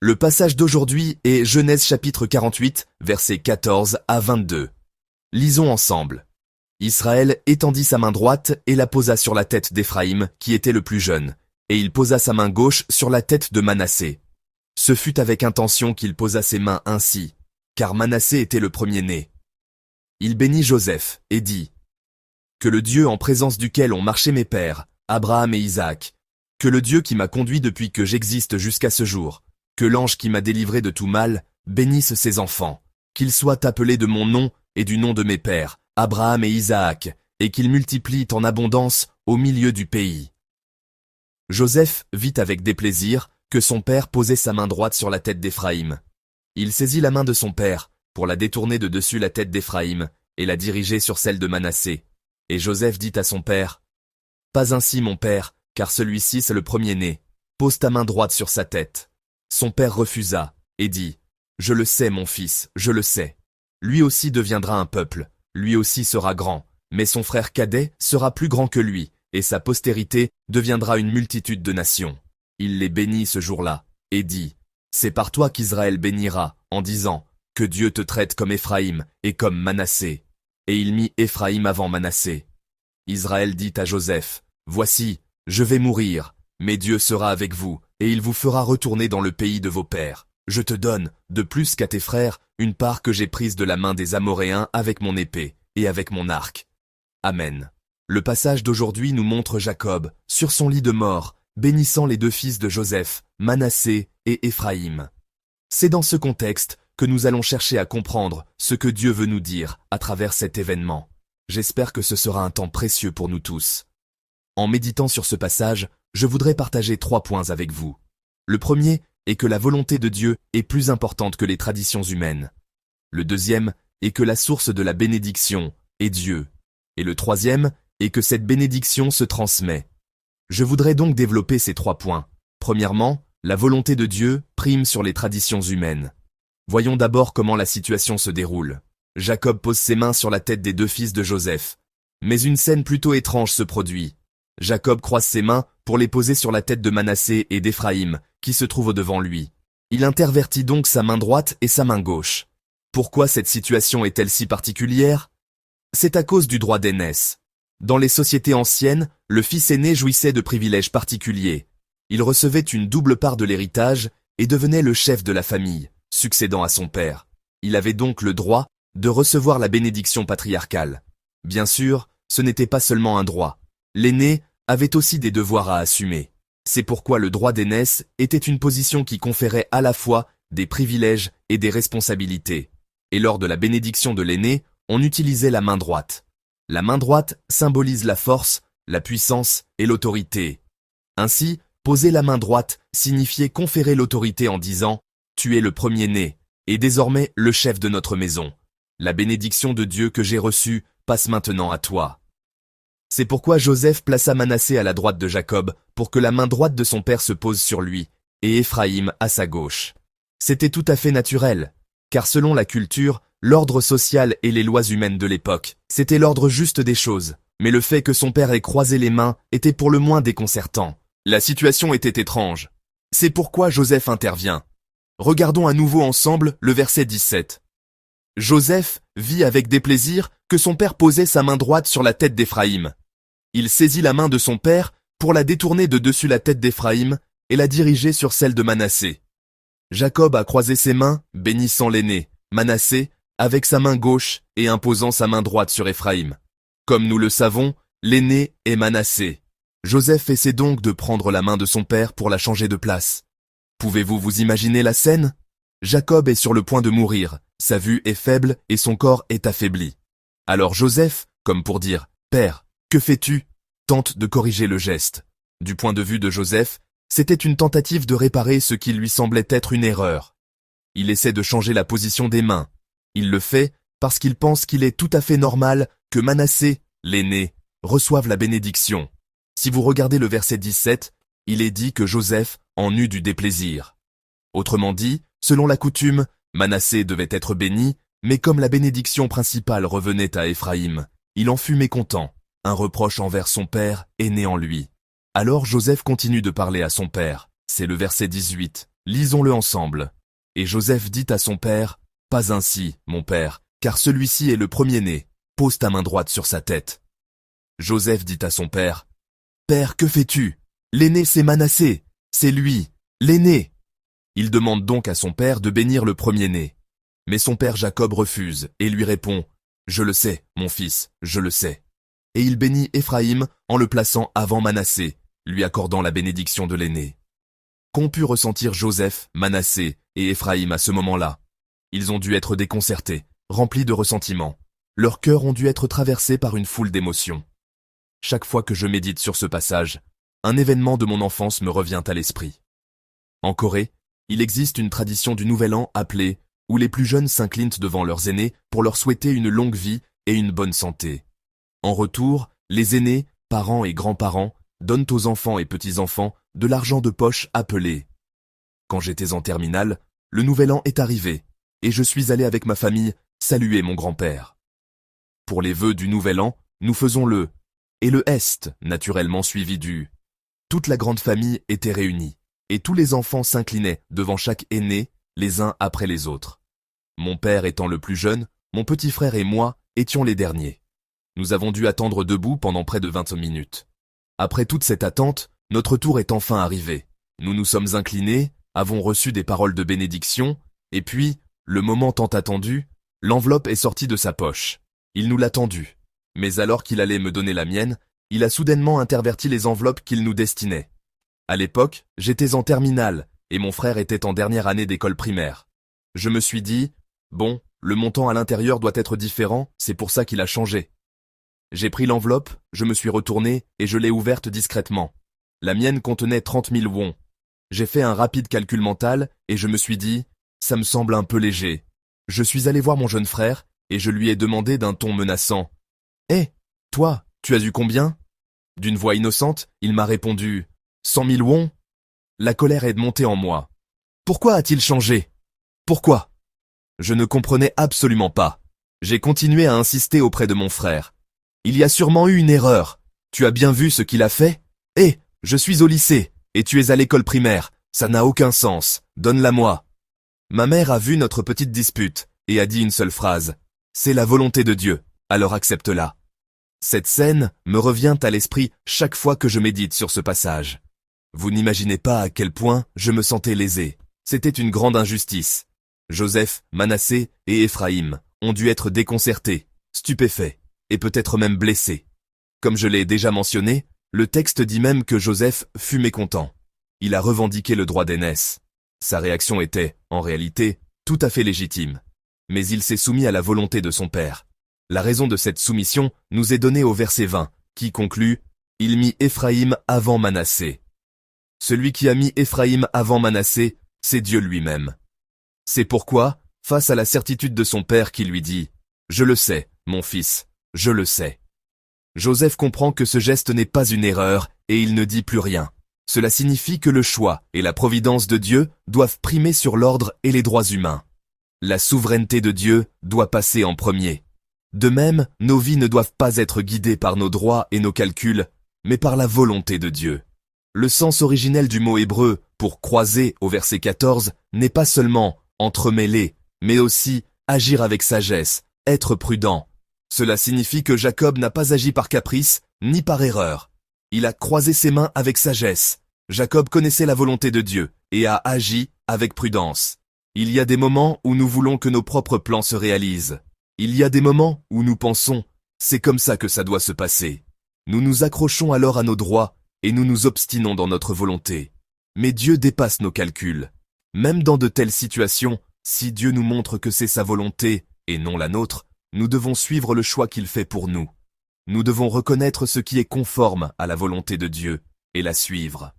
Le passage d'aujourd'hui est Genèse chapitre 48, versets 14 à 22. Lisons ensemble. Israël étendit sa main droite et la posa sur la tête d'Éphraïm, qui était le plus jeune, et il posa sa main gauche sur la tête de Manassé. Ce fut avec intention qu'il posa ses mains ainsi, car Manassé était le premier-né. Il bénit Joseph et dit : Que le Dieu en présence duquel ont marché mes pères, Abraham et Isaac, que le Dieu qui m'a conduit depuis que j'existe jusqu'à ce jour, que l'ange qui m'a délivré de tout mal, bénisse ses enfants, qu'ils soient appelés de mon nom et du nom de mes pères, Abraham et Isaac, et qu'ils multiplient en abondance au milieu du pays. Joseph vit avec déplaisir que son père posait sa main droite sur la tête d'Éphraïm. Il saisit la main de son père, pour la détourner de dessus la tête d'Éphraïm, et la diriger sur celle de Manassé. Et Joseph dit à son père : Pas ainsi mon père, car celui-ci c'est le premier-né, pose ta main droite sur sa tête. Son père refusa, et dit : Je le sais mon fils, je le sais. Lui aussi deviendra un peuple, lui aussi sera grand, mais son frère cadet sera plus grand que lui, et sa postérité deviendra une multitude de nations. Il les bénit ce jour-là, et dit : C'est par toi qu'Israël bénira, en disant : Que Dieu te traite comme Éphraïm et comme Manassé. Et il mit Éphraïm avant Manassé. Israël dit à Joseph : Voici, je vais mourir, mais Dieu sera avec vous, et il vous fera retourner dans le pays de vos pères. Je te donne, de plus qu'à tes frères, une part que j'ai prise de la main des Amoréens avec mon épée, et avec mon arc. Amen. Le passage d'aujourd'hui nous montre Jacob, sur son lit de mort, bénissant les deux fils de Joseph, Manassé et Éphraïm. C'est dans ce contexte que nous allons chercher à comprendre ce que Dieu veut nous dire à travers cet événement. J'espère que ce sera un temps précieux pour nous tous. En méditant sur ce passage, je voudrais partager 3 points avec vous. Le premier est que la volonté de Dieu est plus importante que les traditions humaines. Le deuxième est que la source de la bénédiction est Dieu. Et le troisième est que cette bénédiction se transmet. Je voudrais donc développer ces 3 points. Premièrement, la volonté de Dieu prime sur les traditions humaines. Voyons d'abord comment la situation se déroule. Jacob pose ses mains sur la tête des deux fils de Joseph. Mais une scène plutôt étrange se produit. Jacob croise ses mains pour les poser sur la tête de Manassé et d'Éphraïm, qui se trouvent au-devant lui. Il intervertit donc sa main droite et sa main gauche. Pourquoi cette situation est-elle si particulière ? C'est à cause du droit d'aînesse. Dans les sociétés anciennes, le fils aîné jouissait de privilèges particuliers. Il recevait une double part de l'héritage et devenait le chef de la famille, succédant à son père. Il avait donc le droit de recevoir la bénédiction patriarcale. Bien sûr, ce n'était pas seulement un droit. L'aîné avait aussi des devoirs à assumer. C'est pourquoi le droit d'aînesse était une position qui conférait à la fois des privilèges et des responsabilités. Et lors de la bénédiction de l'aîné, on utilisait la main droite. La main droite symbolise la force, la puissance et l'autorité. Ainsi, poser la main droite signifiait conférer l'autorité en disant « Tu es le premier-né, et désormais le chef de notre maison. La bénédiction de Dieu que j'ai reçue passe maintenant à toi. » C'est pourquoi Joseph plaça Manassé à la droite de Jacob pour que la main droite de son père se pose sur lui, et Éphraïm à sa gauche. C'était tout à fait naturel, car selon la culture, l'ordre social et les lois humaines de l'époque, c'était l'ordre juste des choses, mais le fait que son père ait croisé les mains était pour le moins déconcertant. La situation était étrange. C'est pourquoi Joseph intervient. Regardons à nouveau ensemble le verset 17. Joseph vit avec déplaisir que son père posait sa main droite sur la tête d'Éphraïm. Il saisit la main de son père pour la détourner de dessus la tête d'Éphraïm et la diriger sur celle de Manassé. Jacob a croisé ses mains, bénissant l'aîné, Manassé, avec sa main gauche et imposant sa main droite sur Éphraïm. Comme nous le savons, l'aîné est Manassé. Joseph essaie donc de prendre la main de son père pour la changer de place. Pouvez-vous vous imaginer la scène ? Jacob est sur le point de mourir, sa vue est faible et son corps est affaibli. Alors Joseph, comme pour dire « Père, que fais-tu » tente de corriger le geste. Du point de vue de Joseph, c'était une tentative de réparer ce qui lui semblait être une erreur. Il essaie de changer la position des mains. Il le fait parce qu'il pense qu'il est tout à fait normal que Manassé, l'aîné, reçoive la bénédiction. Si vous regardez le verset 17, il est dit que Joseph en eut du déplaisir. Autrement dit, selon la coutume, Manassé devait être béni, mais comme la bénédiction principale revenait à Éphraïm, il en fut mécontent. Un reproche envers son père est né en lui. Alors Joseph continue de parler à son père. C'est le verset 18. Lisons-le ensemble. Et Joseph dit à son père, « Pas ainsi, mon père, car celui-ci est le premier-né. Pose ta main droite sur sa tête. » Joseph dit à son père, « Père, que fais-tu? L'aîné c'est Manassé, c'est lui, l'aîné. » Il demande donc à son père de bénir le premier-né. Mais son père Jacob refuse et lui répond, « Je le sais, mon fils, je le sais. » Et il bénit Éphraïm en le plaçant avant Manassé, lui accordant la bénédiction de l'aîné. Qu'ont pu ressentir Joseph, Manassé et Éphraïm à ce moment-là? Ils ont dû être déconcertés, remplis de ressentiment. Leurs cœurs ont dû être traversés par une foule d'émotions. Chaque fois que je médite sur ce passage, un événement de mon enfance me revient à l'esprit. En Corée, il existe une tradition du Nouvel An appelée « où les plus jeunes s'inclinent devant leurs aînés pour leur souhaiter une longue vie et une bonne santé. En retour, les aînés, parents et grands-parents, donnent aux enfants et petits-enfants de l'argent de poche appelé. Quand j'étais en terminale, le Nouvel An est arrivé, et je suis allé avec ma famille saluer mon grand-père. Pour les vœux du Nouvel An, nous faisons le « et le est » naturellement suivi du « toute la grande famille était réunie, et tous les enfants s'inclinaient devant chaque aîné, les uns après les autres. Mon père étant le plus jeune, mon petit frère et moi étions les derniers. Nous avons dû attendre debout pendant près de 20 minutes. Après toute cette attente, notre tour est enfin arrivé. Nous nous sommes inclinés, avons reçu des paroles de bénédiction, et puis, le moment tant attendu, l'enveloppe est sortie de sa poche. Il nous l'a tendue. Mais alors qu'il allait me donner la mienne, il a soudainement interverti les enveloppes qu'il nous destinait. À l'époque, j'étais en terminale, et mon frère était en dernière année d'école primaire. Je me suis dit, bon, le montant à l'intérieur doit être différent, c'est pour ça qu'il a changé. J'ai pris l'enveloppe, je me suis retourné et je l'ai ouverte discrètement. La mienne contenait 30 000 wons. J'ai fait un rapide calcul mental et je me suis dit, ça me semble un peu léger. Je suis allé voir mon jeune frère et je lui ai demandé d'un ton menaçant. Hé, toi, tu as eu combien? D'une voix innocente, il m'a répondu, 100 000 wons. La colère est montée en moi. Pourquoi a-t-il changé? Pourquoi? Je ne comprenais absolument pas. J'ai continué à insister auprès de mon frère. Il y a sûrement eu une erreur. Tu as bien vu ce qu'il a fait? Hé, je suis au lycée, et tu es à l'école primaire. Ça n'a aucun sens. Donne-la-moi. Ma mère a vu notre petite dispute, et a dit une seule phrase. C'est la volonté de Dieu, alors accepte-la. Cette scène me revient à l'esprit chaque fois que je médite sur ce passage. Vous n'imaginez pas à quel point je me sentais lésé. C'était une grande injustice. Joseph, Manassé et Éphraïm ont dû être déconcertés, stupéfaits, et peut-être même blessés. Comme je l'ai déjà mentionné, le texte dit même que Joseph fut mécontent. Il a revendiqué le droit d'aînesse. Sa réaction était, en réalité, tout à fait légitime. Mais il s'est soumis à la volonté de son père. La raison de cette soumission nous est donnée au verset 20, qui conclut « Il mit Éphraïm avant Manassé ». Celui qui a mis Éphraïm avant Manassé, c'est Dieu lui-même. C'est pourquoi, face à la certitude de son père qui lui dit « Je le sais, mon fils, je le sais ». Joseph comprend que ce geste n'est pas une erreur et il ne dit plus rien. Cela signifie que le choix et la providence de Dieu doivent primer sur l'ordre et les droits humains. La souveraineté de Dieu doit passer en premier. De même, nos vies ne doivent pas être guidées par nos droits et nos calculs, mais par la volonté de Dieu. Le sens originel du mot hébreu pour croiser au verset 14 n'est pas seulement entremêler, mais aussi agir avec sagesse, être prudent. Cela signifie que Jacob n'a pas agi par caprice, ni par erreur. Il a croisé ses mains avec sagesse. Jacob connaissait la volonté de Dieu et a agi avec prudence. Il y a des moments où nous voulons que nos propres plans se réalisent. Il y a des moments où nous pensons « c'est comme ça que ça doit se passer ». Nous nous accrochons alors à nos droits et nous nous obstinons dans notre volonté. Mais Dieu dépasse nos calculs. Même dans de telles situations, si Dieu nous montre que c'est sa volonté et non la nôtre, nous devons suivre le choix qu'il fait pour nous. Nous devons reconnaître ce qui est conforme à la volonté de Dieu et la suivre.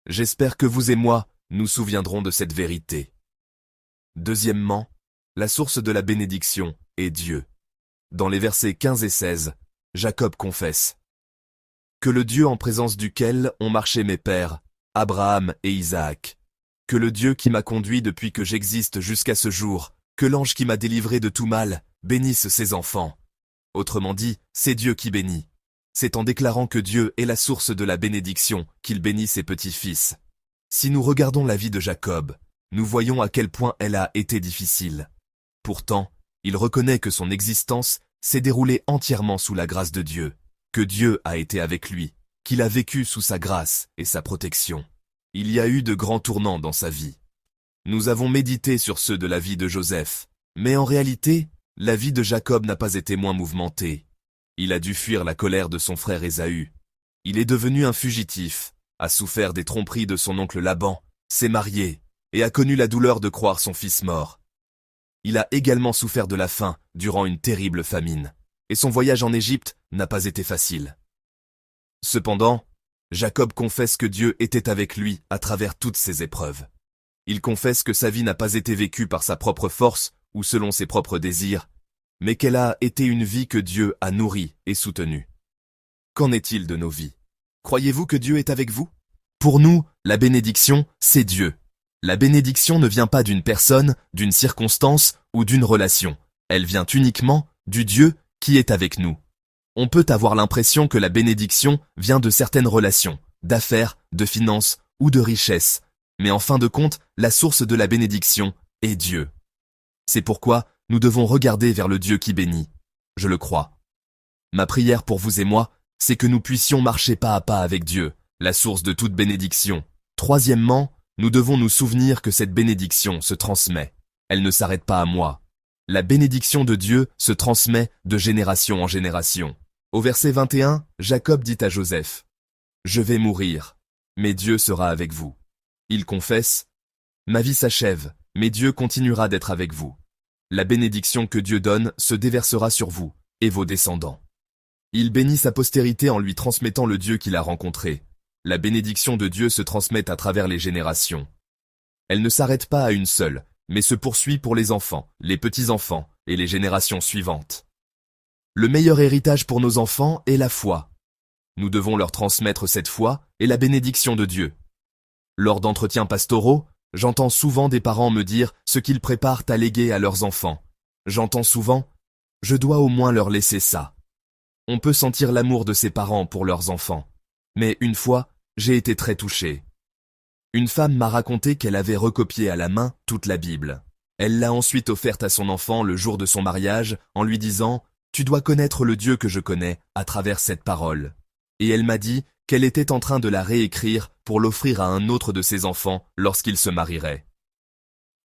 J'espère que vous et moi nous souviendrons de cette vérité. Deuxièmement, la source de la bénédiction est Dieu. Dans les versets 15 et 16, Jacob confesse « Que le Dieu en présence duquel ont marché mes pères, Abraham et Isaac, que le Dieu qui m'a conduit depuis que j'existe jusqu'à ce jour, que l'ange qui m'a délivré de tout mal, bénisse ses enfants. » Autrement dit, c'est Dieu qui bénit. C'est en déclarant que Dieu est la source de la bénédiction qu'il bénit ses petits-fils. Si nous regardons la vie de Jacob, nous voyons à quel point elle a été difficile. Pourtant, il reconnaît que son existence s'est déroulée entièrement sous la grâce de Dieu, que Dieu a été avec lui, qu'il a vécu sous sa grâce et sa protection. Il y a eu de grands tournants dans sa vie. Nous avons médité sur ceux de la vie de Joseph, mais en réalité, la vie de Jacob n'a pas été moins mouvementée. Il a dû fuir la colère de son frère Ésaü. Il est devenu un fugitif, a souffert des tromperies de son oncle Laban, s'est marié, et a connu la douleur de croire son fils mort. Il a également souffert de la faim durant une terrible famine, et son voyage en Égypte n'a pas été facile. Cependant, Jacob confesse que Dieu était avec lui à travers toutes ces épreuves. Il confesse que sa vie n'a pas été vécue par sa propre force ou selon ses propres désirs, mais qu'elle a été une vie que Dieu a nourrie et soutenue. Qu'en est-il de nos vies? Croyez-vous que Dieu est avec vous? Pour nous, la bénédiction, c'est Dieu. La bénédiction ne vient pas d'une personne, d'une circonstance ou d'une relation. Elle vient uniquement du Dieu qui est avec nous. On peut avoir l'impression que la bénédiction vient de certaines relations, d'affaires, de finances ou de richesses. Mais en fin de compte, la source de la bénédiction est Dieu. C'est pourquoi nous devons regarder vers le Dieu qui bénit. Je le crois. Ma prière pour vous et moi, c'est que nous puissions marcher pas à pas avec Dieu, la source de toute bénédiction. Troisièmement, nous devons nous souvenir que cette bénédiction se transmet. Elle ne s'arrête pas à moi. La bénédiction de Dieu se transmet de génération en génération. Au verset 21, Jacob dit à Joseph, « Je vais mourir, mais Dieu sera avec vous. » Il confesse, « Ma vie s'achève, mais Dieu continuera d'être avec vous. La bénédiction que Dieu donne se déversera sur vous et vos descendants. » Il bénit sa postérité en lui transmettant le Dieu qu'il a rencontré. La bénédiction de Dieu se transmet à travers les générations. Elle ne s'arrête pas à une seule, mais se poursuit pour les enfants, les petits-enfants et les générations suivantes. Le meilleur héritage pour nos enfants est la foi. Nous devons leur transmettre cette foi et la bénédiction de Dieu. Lors d'entretiens pastoraux, j'entends souvent des parents me dire ce qu'ils préparent à léguer à leurs enfants. J'entends souvent « Je dois au moins leur laisser ça ». On peut sentir l'amour de ses parents pour leurs enfants. Mais une fois, j'ai été très touché. Une femme m'a raconté qu'elle avait recopié à la main toute la Bible. Elle l'a ensuite offerte à son enfant le jour de son mariage en lui disant « Tu dois connaître le Dieu que je connais à travers cette parole ». Et elle m'a dit qu'elle était en train de la réécrire pour l'offrir à un autre de ses enfants lorsqu'il se marierait.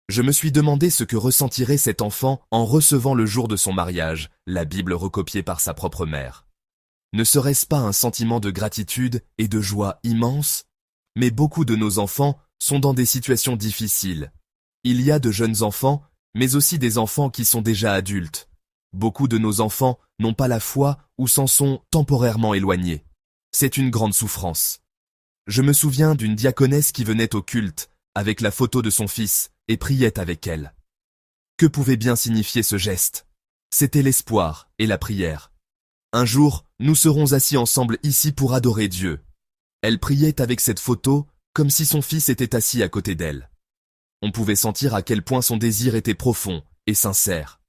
Je me suis demandé ce que ressentirait cet enfant en recevant le jour de son mariage la Bible recopiée par sa propre mère. Ne serait-ce pas un sentiment de gratitude et de joie immense? Mais beaucoup de nos enfants sont dans des situations difficiles. Il y a de jeunes enfants, mais aussi des enfants qui sont déjà adultes. Beaucoup de nos enfants n'ont pas la foi ou s'en sont temporairement éloignés. C'est une grande souffrance. Je me souviens d'une diaconesse qui venait au culte avec la photo de son fils et priait avec elle. Que pouvait bien signifier ce geste? C'était l'espoir et la prière. Un jour, nous serons assis ensemble ici pour adorer Dieu. Elle priait avec cette photo comme si son fils était assis à côté d'elle. On pouvait sentir à quel point son désir était profond et sincère.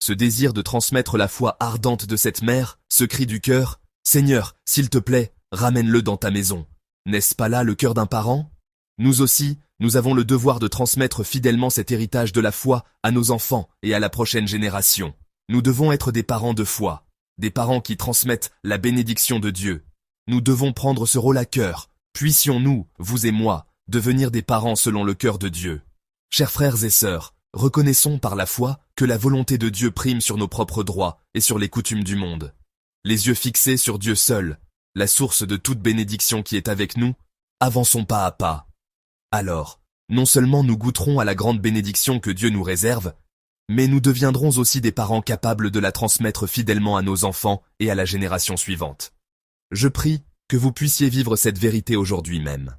Ce désir de transmettre la foi ardente de cette mère, ce cri du cœur, « Seigneur, s'il te plaît, ramène-le dans ta maison ». N'est-ce pas là le cœur d'un parent? Nous aussi, nous avons le devoir de transmettre fidèlement cet héritage de la foi à nos enfants et à la prochaine génération. Nous devons être des parents de foi, des parents qui transmettent la bénédiction de Dieu. Nous devons prendre ce rôle à cœur. Puissions-nous, vous et moi, devenir des parents selon le cœur de Dieu. Chers frères et sœurs, reconnaissons par la foi que la volonté de Dieu prime sur nos propres droits et sur les coutumes du monde. Les yeux fixés sur Dieu seul, la source de toute bénédiction qui est avec nous, avançons pas à pas. Alors, non seulement nous goûterons à la grande bénédiction que Dieu nous réserve, mais nous deviendrons aussi des parents capables de la transmettre fidèlement à nos enfants et à la génération suivante. Je prie que vous puissiez vivre cette vérité aujourd'hui même.